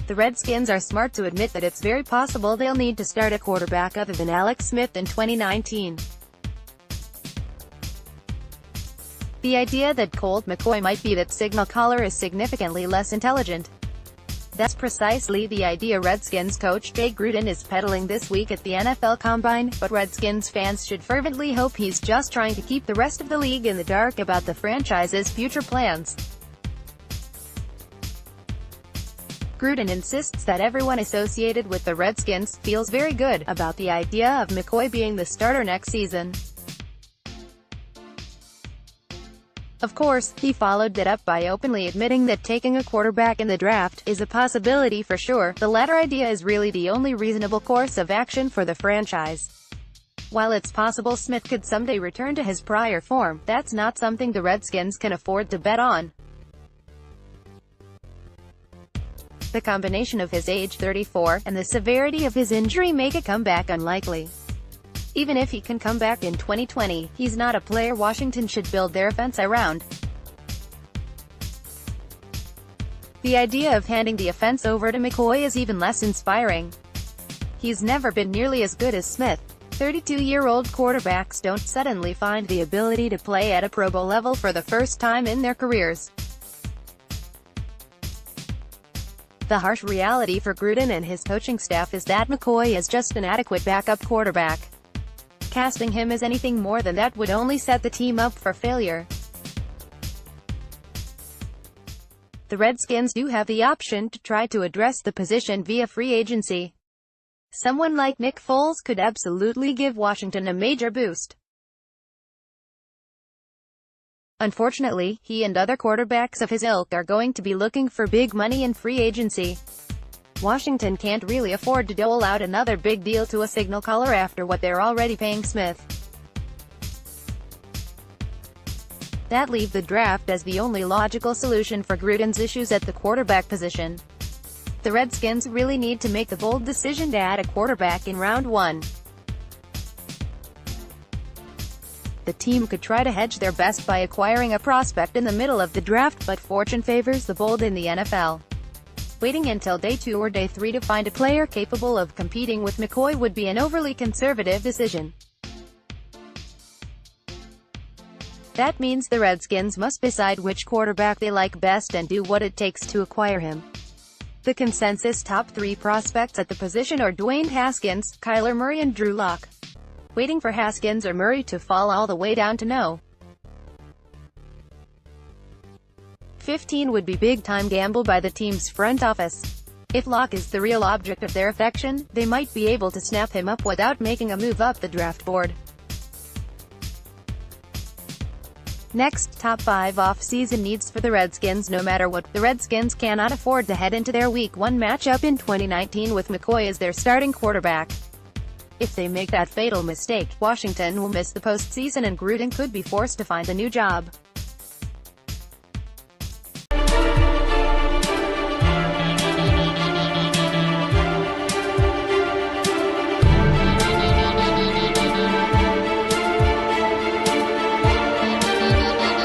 The Redskins are smart to admit that it's very possible they'll need to start a quarterback other than Alex Smith in 2019. The idea that Colt McCoy might be that signal caller is significantly less intelligent. That's precisely the idea Redskins coach Jay Gruden is peddling this week at the NFL Combine, but Redskins fans should fervently hope he's just trying to keep the rest of the league in the dark about the franchise's future plans. Gruden insists that everyone associated with the Redskins feels very good about the idea of McCoy being the starter next season. Of course, he followed that up by openly admitting that taking a quarterback in the draft is a possibility for sure. The latter idea is really the only reasonable course of action for the franchise. While it's possible Smith could someday return to his prior form, that's not something the Redskins can afford to bet on. The combination of his age, 34, and the severity of his injury make a comeback unlikely. Even if he can come back in 2020, he's not a player Washington should build their offense around. The idea of handing the offense over to McCoy is even less inspiring. He's never been nearly as good as Smith. 32-year-old quarterbacks don't suddenly find the ability to play at a Pro Bowl level for the first time in their careers. The harsh reality for Gruden and his coaching staff is that McCoy is just an adequate backup quarterback. Casting him as anything more than that would only set the team up for failure. The Redskins do have the option to try to address the position via free agency. Someone like Nick Foles could absolutely give Washington a major boost. Unfortunately, he and other quarterbacks of his ilk are going to be looking for big money in free agency. Washington can't really afford to dole out another big deal to a signal caller after what they're already paying Smith. That leaves the draft as the only logical solution for Gruden's issues at the quarterback position. The Redskins really need to make the bold decision to add a quarterback in round 1. The team could try to hedge their best by acquiring a prospect in the middle of the draft, but fortune favors the bold in the NFL. Waiting until day 2 or day 3 to find a player capable of competing with McCoy would be an overly conservative decision. That means the Redskins must decide which quarterback they like best and do what it takes to acquire him. The consensus top 3 prospects at the position are Dwayne Haskins, Kyler Murray and Drew Lock. Waiting for Haskins or Murray to fall all the way down to no. 15 would be big-time gamble by the team's front office. If Lock is the real object of their affection, they might be able to snap him up without making a move up the draft board. Next, top 5 off-season needs for the Redskins. No matter what, the Redskins cannot afford to head into their Week 1 matchup in 2019 with McCoy as their starting quarterback. If they make that fatal mistake, Washington will miss the postseason and Gruden could be forced to find a new job.